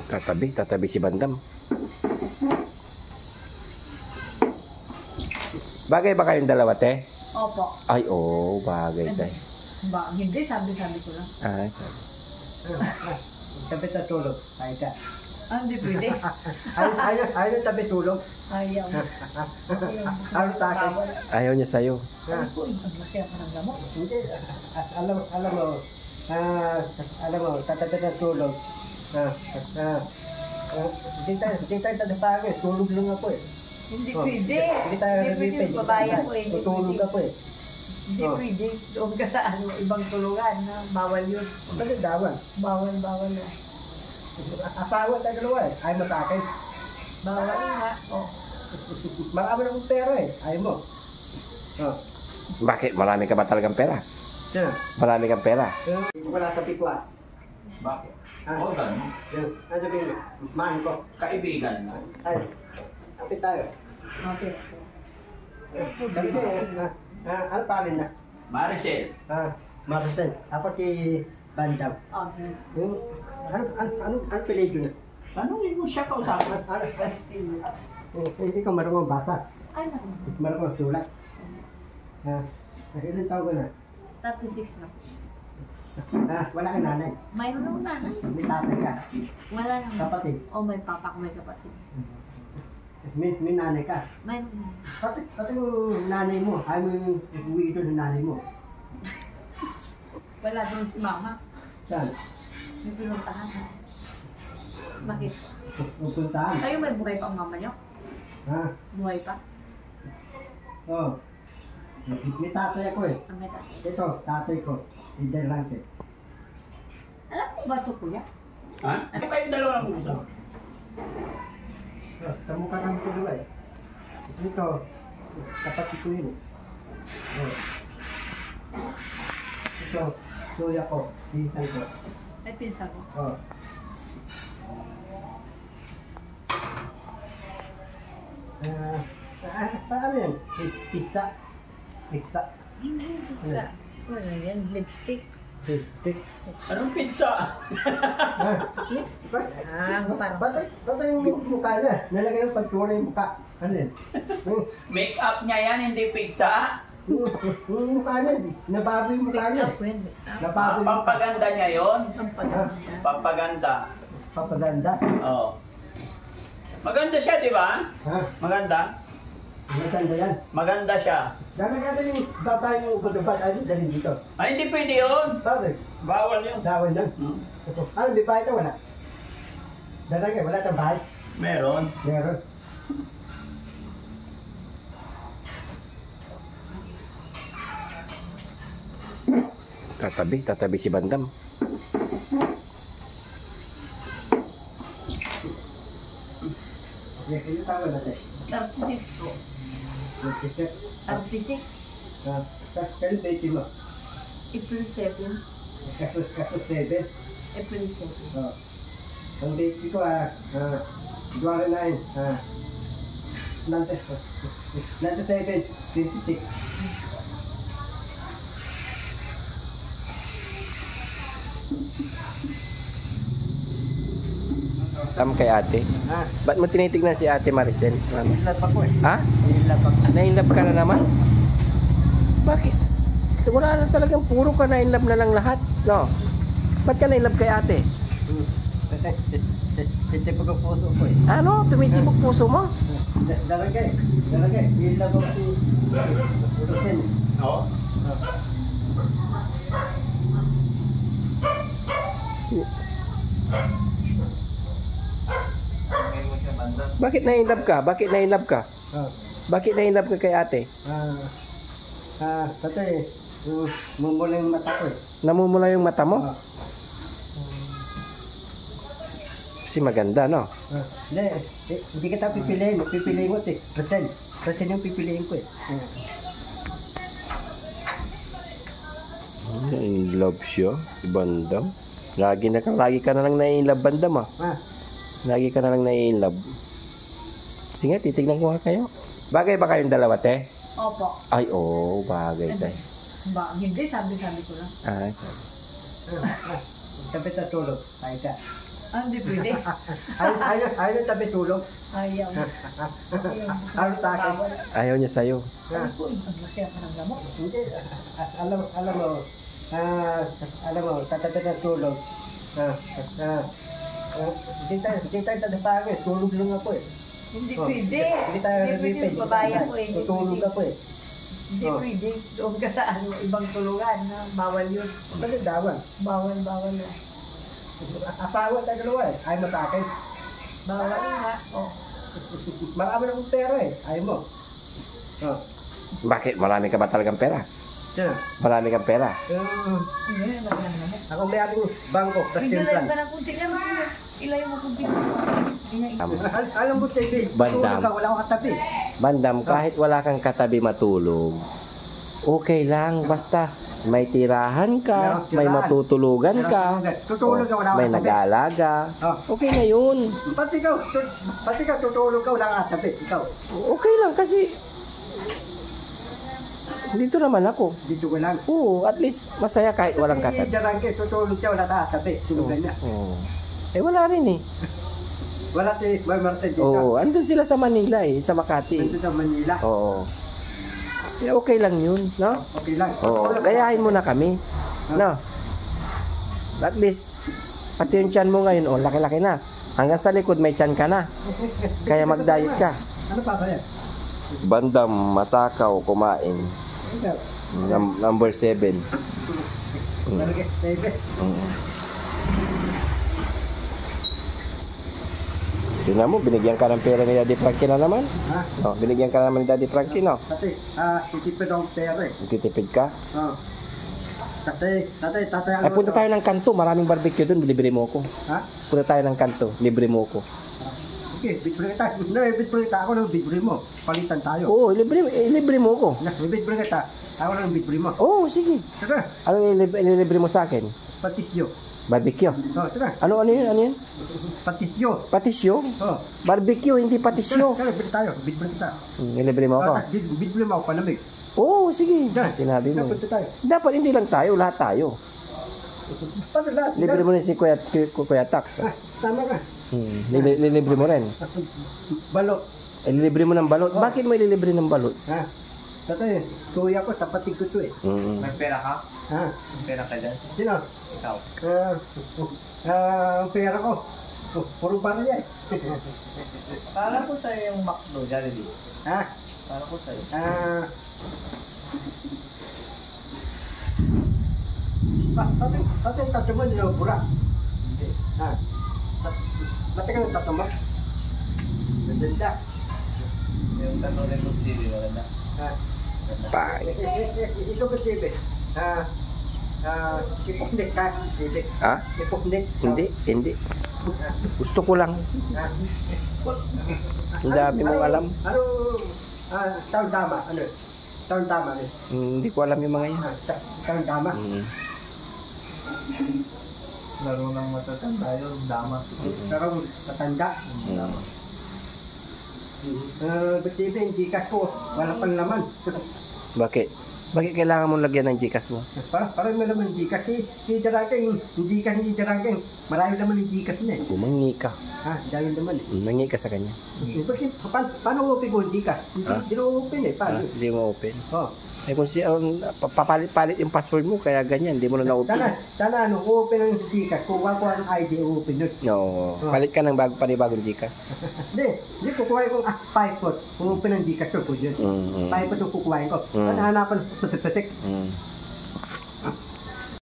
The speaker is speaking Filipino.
Tatabi si Bandam. Bagay ba kayong dalawa, te? Opo. Ay, oo, bagay tayo. Hindi, sabi ko lang. Ah, sabi. Tabi sa tulog. Ay ka. Hindi pwede. Ayaw tabi tulog. Ayaw. Ayaw sa akin. Ayaw niya sa'yo. Sabi ko, ang laki ako ng gamot. Hindi. Alam mo, tatabi sa tulog. Hindi tayo tatapagin. Tulog lang ako eh. Hindi pwede. Hindi tayo Hindi pwede, babae ako eh. Tutulog ako eh. Hindi pwede. Doon ka sa ibang tulugan. Bawal yun. Bakit dawan? Bawal na. Asawa tayo dalawa eh. Ayaw mo sa akin. Bawal nga. Oh. Marami na akong pera eh. Ayaw mo. Bakit? Marami ka ba talagang pera? Sino? Marami kang pera. Wala sa pikwa. Bakit? Oo, gano'n. Ano sabihin mo? Mahal ko. Kaibigan mo. Ay, kapit tayo. Okay. Sabi ko, ano palin na? Maricel. Marcel. Ako si Bandam. Okay. Ano pinigyo na? Tanungin mo siya kausapin. Hindi ko marunong basa. Ay, naku. Marunong sulat. Ilan taon ko na? 36 na. Wala kang nanay. Mayroon akong nanay. May tatay ka. Wala naman. Kapatid. Oh, may papa ko, may kapatid. May nanay ka. Mayroon na. Pati yung nanay mo. Ayaw mo yung uwi ito ng nanay mo. Wala doon si mama. Saan? May pinuntahan. Bakit? Pupuntahan. Kayo may buhay pa ang mama niyo? Buhay pa? Oo. May tatay ako eh. Ang may tatay. Ito, tatay ko. Hindi lang siya. Alam mo ba ito, kuya? Ha? Ano kayong dalawa ng usap? Sa mukha kang tuloy eh. Ito, kapatid ko yun eh. Ito, suya ko. Sisan ko. Ay, pinsa ko. Oo. Paano yan? Pizza. Pizza. Sa, ano yan? Lipstick. Lipstick. Anong pizza? Lipstick? Parang. Ba't yung mukha niya? Nalagay ng pagtura yung mukha. Ano yan? Make up niya yan, hindi pizza. Yung mukha niya. Nabago yung mukha niya. Nabago yung mukha. Pampaganda niya yon. Ang paganda. Pampaganda. Papaganda. Oo. Maganda siya, di ba? Ha? Maganda? Maganda yan. Maganda siya. Dami yung babae yung ugabat. Ano dalhin dito? Ay, hindi pwede yun. Bakit? Bawal yun. Dawin lang. Ano, may bahay ka wala? Dalagay, wala kang bahay? Meron. Meron. Tatabi si Bandam. Yung tawag natin. 36 po. 36. Kailan baby mo? April 7. Kasus 7. April 7. Ang baby ko Juara 9. Nante 7. 26. Tam kay ate. Ba't mo tinitignan si ate Maricel? Nainlove ako eh. Ha? Nainlove ako. Na-inlove ka na naman? Bakit? Wala na talagang puro ka na-inlove na lang lahat. No? Ba't ka na-inlove kay ate? Kasi pag ang puso ko eh. Ano? Tumitibok puso mo? Dalagay. Nainlove ako si Rosen. Oo. Bakit na-inlove ka? Bakit na-inlove ka? Bakit na-inlove ka kay ate? Kasi mumula yung mata ko eh. Namumula yung mata mo? Kasi maganda, no? Hindi kita pipiliin. Pipiliin mo eh. Rosen yung pipiliin ko eh. In love siya, si Bandam. Lagi ka na lang na-inlove, Bandam ah. Lagi ka na lang na-inlove. Sige, titignan ko nga kayo. Bagay ba kayong dalawa, te? Opo. Ay, oo, bagay tayo. Hindi, sabi ko lang. Ah, sabi. Sabi sa tulog. Ay ka. Hindi pwede. Ayaw na tabi tulog. Ayaw. Ayaw sa akin. Bawal. Ayaw niya sa'yo. Sabi ko, ang laki ako ng lamok. Hindi, alam mo, tatabi ng tulog. Hindi tayo tatapagin, tulog lang ako eh. Hindi Oh, pwede. Hindi tayo Hindi pwede nagpipid. yung babae ako eh. Hindi Tutulog pwede. ako eh. Hindi Oh. pwede. Doon ka sa ibang tulugan. Bawal yun. Bakit dawan? Bawal yun. Asawa tayo dalawa eh. Ayaw mo sa akin. Bawal nga. Oh. Marami na akong pera eh. Ayaw mo. Oh. Bakit? Marami ka ba talagang pera? Yan. Marami kang pera. Ngayon, laki ng lamok. Ako may ating bangko, Bigyan Kastimplan. ka ng kunti lang. Ilayo mo kunti. Alam mo, Teddy, Bandam. tulog ka, wala akong katabi. Bandam, kahit wala kang katabi matulog, okay lang. Basta may tirahan ka, Tirahan. may matutulugan ka, Tutulog ka, wala akong may katabi. nag-aalaga. Okay na yun. Pati ka tutulog ka, wala akong katabi. Ikaw, Okay lang kasi dito naman ako. dito ka lang. Oo, at least masaya kahit walang katabi. Darangke, tutulog ka, wala akong katabi. Tulugan niya. Oo. Eh wala rin eh. Wala si Boy Martin dito. Oo, andun sila sa Manila eh, sa Makati. Dito sa Manila. Oo. Eh, okay lang yun, no? Okay lang. Oo, Tutulog ka. gayahin mo na kami. No? At least, pati yung tiyan mo ngayon, oh, laki-laki na. Hanggang sa likod, may tiyan ka na. Kaya mag-diet ka. Ano pa sa'yo? Bandam, matakaw, kumain. Number 7. Talaga, baby. Tingnan mo, binigyan ka ng pera ni Daddy Frankie na naman. Ha? Oh, binigyan ka naman ni Daddy Frankie, no? Tatay, titipid akong pera eh. Titipid ka. Tatay, Ay, punta tayo ng kanto. Maraming barbecue doon. Libre mo ko. Ha? Punta tayo ng kanto. Libre mo ko. Okay, bitbring kita. No, bitbring kita. Ako lang bitbring mo. Palitan tayo. Oo, libre mo ko. Bitbring kita. Ako lang bitbring mo. Oo, sige. Tara, Ano ililibre mo sa akin? patisyo. Barbecue. Tara. Ano yun? Ano yun? Patisyo. Patisyo? Barbecue, hindi patisyo. Tara, bitbring tayo. Bitbring kita. Ililibre mo ako. Bitbring mo ako panamig. Oo, sige. Tara, Sinabi mo. punta tayo. Dapat hindi lang tayo, lahat tayo. Paano lahat? Libre mo rin si Kuya Tax. Ah, tama ka. Lilibre mo rin. Balot. Ililibre mo ng balot. Bakit mo ililibre ng balot? Ha? Tatay, kuya ko, tapatig ko to eh. May pera ka? Ha? May pera ka dyan? Sino? Ikaw. Ang pera ko. Puro barya eh. Akala ko sa'yo yung McDo, Jollibee. Ha? Akala ko sa'yo. Tatay, tatay mo, nilabura. Ha? Tatay ka ng tatay mo? Maganda. Yung tanong ko si Dili, maganda. Ha? Bye. Ito ba, Steve? Ipoknik ka, Steve. Ha? Ipoknik. Hindi. Gusto ko lang. Ang dami mong alam. Ano? Taon tama, ano? Taon tama, ano? Hindi ko alam yung mga yan. Taon tama. Laro ng matatanda yun, dama. Pero matanda. Ba't Steve, hindi ka ko, wala pang laman. Bakit? Bakit kailangan mong lagyan ng Gcash mo? Parang may laman hindi kasi hindi darageng, hindi darageng. Marami naman yung Gcash na eh. Mangi ka. Ha, dahil naman eh. Mangi ka sa kanya. Bakit, paano open ko yung Gcash? Hindi na open eh, paano? Hindi mo open. Oh. Eh kung papalit-palit yung password mo, kaya ganyan, hindi mo na na-open. Sana ano, open ang Gcash, kuha ko ang ID, open nun. No, palit ka ng panibagong Gcash. Hindi, kukuha ko ang passport, open ang Gcash ko, yun. Passport yung kukuhain ko. Hanapan, patik-patik.